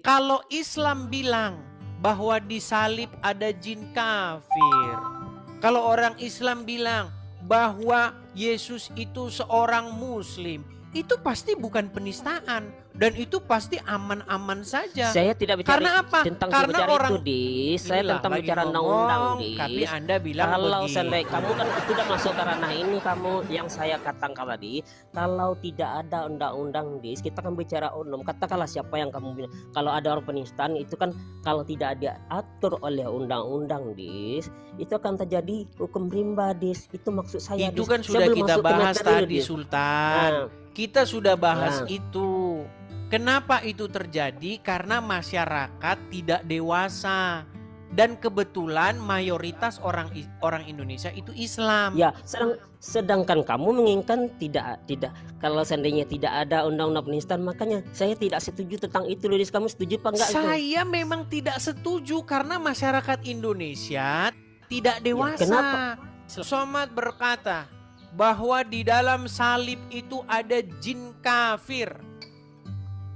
Kalau Islam bilang bahwa di salib ada jin kafir, kalau orang Islam bilang bahwa Yesus itu seorang Muslim, itu pasti bukan penistaan dan itu pasti aman-aman saja. Saya tidak bicara Karena apa? tentang Karena bicara orang itu, Dis. Saya inilah tentang lagi bicara ngomong, undang-undang, Dis. tapi Anda bilang Kalau begini. seandainya kamu kan tidak masuk ke ranah ini, kamu yang saya katakan tadi, kalau tidak ada undang-undang, Dis, kita kan bicara umum. Katakanlah siapa yang kamu bilang. Kalau ada orang penistaan itu kan kalau tidak diatur oleh undang-undang, Dis, itu akan terjadi hukum rimba, Dis. Itu maksud saya. Itu Dis. kan Saya sudah belum kita masuk ke bahas materi, tadi, Dis. Sultan. Kita sudah bahas Nah. itu. Kenapa itu terjadi? Karena masyarakat tidak dewasa. Dan kebetulan mayoritas orang Indonesia itu Islam. Ya, sedangkan kamu menginginkan tidak kalau seandainya tidak ada undang-undang penistaan, makanya saya tidak setuju tentang itu, Luis. Kamu setuju apa enggak? Saya memang tidak setuju karena masyarakat Indonesia tidak dewasa. kenapa? Somad berkata bahwa di dalam salib itu ada jin kafir.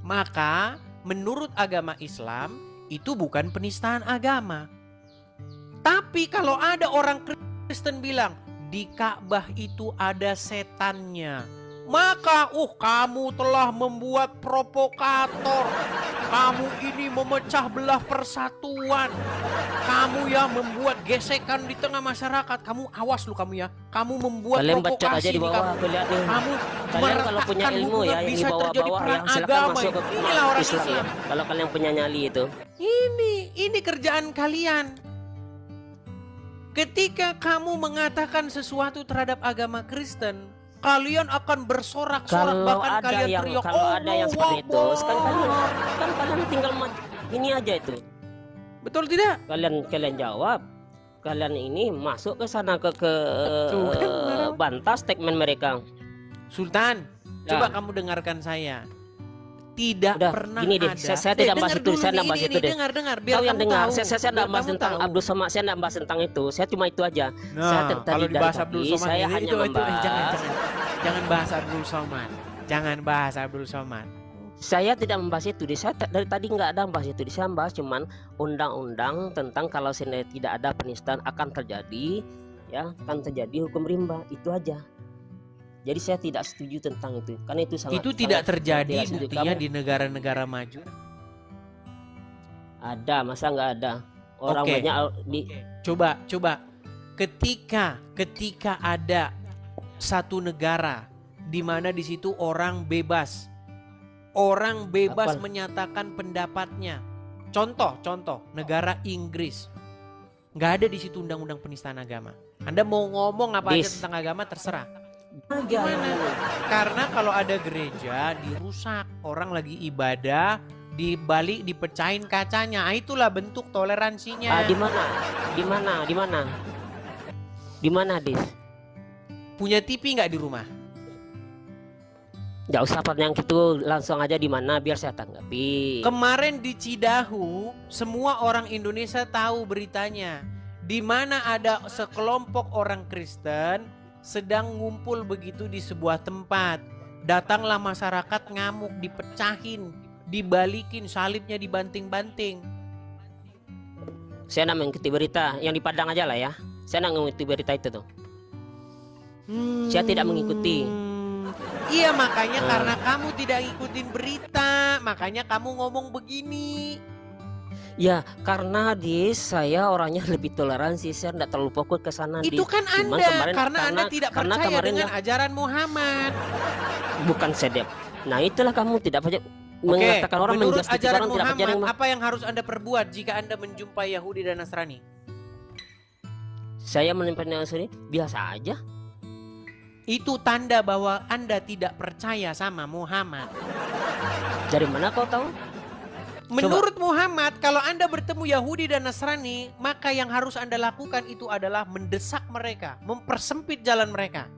Maka menurut agama Islam itu bukan penistaan agama. Tapi kalau ada orang Kristen bilang di Ka'bah itu ada setannya, maka kamu telah membuat provokator. Kamu ini memecah belah persatuan. Kamu yang membuat gesekan di tengah masyarakat. Kamu awas lu kamu ya. Kamu membuat Kalian baca provokasi aja di bawah, aku lihat nih. Kamu Kalian kalau punya meretakkan ilmu ya, hubungan, yang di bisa terjadi bawah-bawah perang ya, silakan agama. masuk ke Inilah orang Islam ya. Islam. Kalau kalian punya nyali itu. Ini kerjaan kalian. Ketika kamu mengatakan sesuatu terhadap agama Kristen, kalian akan bersorak-sorak, Kalau bahkan ada kalian yang teriak, kalau ada yang seperti itu, Allah, sekarang Allah." kalian tinggal ini aja itu. Betul tidak? Kalian jawab. Kalian ini masuk ke sana ke Tuh kan, marah. bantah statement mereka. Sultan, Ya. coba kamu dengarkan saya. Tidak Udah, pernah gini deh, ada. saya tidak bahas dengar itu, dulu saya nih, tidak bahas ini, itu deh. dengar, biar Kau yang kamu dengar, tahu. saya tidak Biar bahas kamu tentang tahu. Abdul Somad, saya tidak bahas tentang itu. Saya cuma itu aja. saya Nah, kalau tadi dibahas tadi Abdul Somad saya ini, hanya jangan membahas. jangan bahas Abdul Somad. Jangan bahas Abdul Somad. Saya tidak membahas itu. Saya dari tadi nggak ada membahas itu. Saya membahas cuman undang-undang tentang kalau seandainya tidak ada penistaan akan terjadi, ya, akan terjadi hukum rimba. Itu aja. Jadi saya tidak setuju tentang itu. Karena itu sangat. Itu tidak terjadi tidak setuju. buktinya Kamu- di negara-negara maju. Ada, masa nggak ada? Orang Oke. banyak di. Coba. Ketika ada satu negara di mana di situ orang bebas Apa? menyatakan pendapatnya. Contoh, negara Inggris. Nggak ada di situ undang-undang penistaan agama. Anda mau ngomong apa aja Dis. tentang agama terserah. Aja. Gimana? Karena kalau ada gereja dirusak, orang lagi ibadah, dibalik dipecahin kacanya. Itulah bentuk toleransinya. Di mana, Dis? Punya TV nggak di rumah? Nggak usah pertanyaan gitu, langsung aja di mana biar saya tanggapi. Kemarin di Cidahu, semua orang Indonesia tahu beritanya. Di mana ada sekelompok orang Kristen sedang ngumpul begitu di sebuah tempat. Datanglah masyarakat ngamuk, dipecahin, dibalikin, salibnya dibanting-banting. Saya nak mengikuti berita yang di Padang aja lah ya. Saya nak mengikuti berita itu tuh. Saya tidak mengikuti. Iya, makanya karena kamu tidak ikutin berita, makanya kamu ngomong begini. Ya karena saya orangnya lebih toleransi, saya tidak terlalu fokus ke sana. Itu kan Cuman Anda, karena Anda tidak karena percaya kemarin dengan ajaran Muhammad. bukan sedep. Nah itulah kamu tidak percaya Oke, mengatakan orang menurut menjustify ajaran orang tidak percaya. Muhammad, apa yang harus Anda perbuat jika Anda menjumpai Yahudi dan Nasrani? Saya menimpannya sendiri biasa aja. Itu tanda bahwa Anda tidak percaya sama Muhammad. Dari mana kau tahu? Menurut Muhammad, kalau Anda bertemu Yahudi dan Nasrani, maka yang harus Anda lakukan itu adalah mendesak mereka, mempersempit jalan mereka.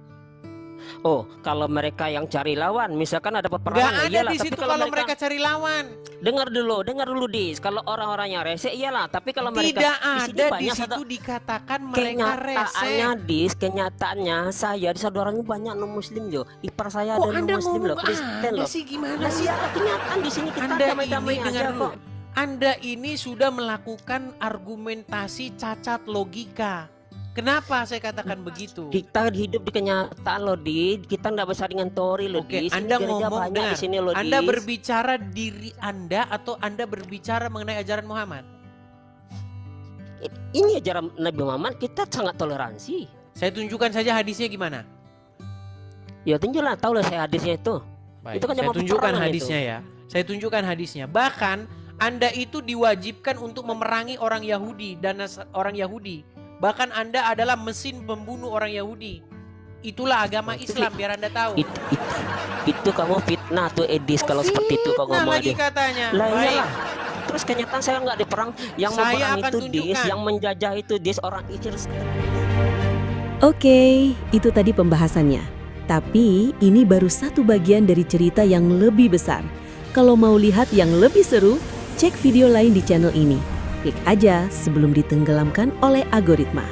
Oh, kalau mereka yang cari lawan, misalkan ada Gak peperangan, ada iyalah. di Tapi situ kalau mereka cari lawan. dengar dulu, Dis. Kalau orang-orang yang rese, iyalah. Tapi kalau mereka Tidak sini ada di banyak situ dikatakan mereka kenyataannya, rese. Dis, kenyataannya saya di saudaranya banyak non Muslim loh. Ipar saya Kok ada Anda non Muslim loh, ngomong Kristen ada loh. sih, gimana Nah, sih? siapa kenyataan di sini kita Anda damai-damai ini aja dengar dulu. kok. Anda ini sudah melakukan argumentasi cacat logika. Kenapa saya katakan begitu? Kita hidup di kenyataan loh, Dis. Kita nggak bisa dengan teori loh, Oke, Dis. Anda Gereja ngomong banyak dengar. di sini loh, Anda Dis. berbicara diri Anda atau Anda berbicara mengenai ajaran Muhammad? Ini ajaran Nabi Muhammad, kita sangat toleransi. Saya tunjukkan saja hadisnya gimana. Ya tunjuklah, tahu lah saya hadisnya itu. Baik, Itu kan saya zaman tunjukkan peperangan hadisnya ya. Saya tunjukkan hadisnya. Bahkan Anda itu diwajibkan untuk memerangi orang Yahudi dan orang Yahudi. Bahkan Anda adalah mesin pembunuh orang Yahudi. Itulah agama Islam, biar Anda tahu. Itu kamu fitnah tuh, Edis, kalau seperti itu kau Fitnah ngomong lagi Edis. katanya. Lah Baik. iyalah. Terus kenyataan saya nggak diperang, yang Saya memerang akan itu Dis, tunjukkan. yang menjajah itu Dis, orang Inggris. Oke, itu tadi pembahasannya. Tapi ini baru satu bagian dari cerita yang lebih besar. Kalau mau lihat yang lebih seru, cek video lain di channel ini. Klik aja sebelum ditenggelamkan oleh algoritma.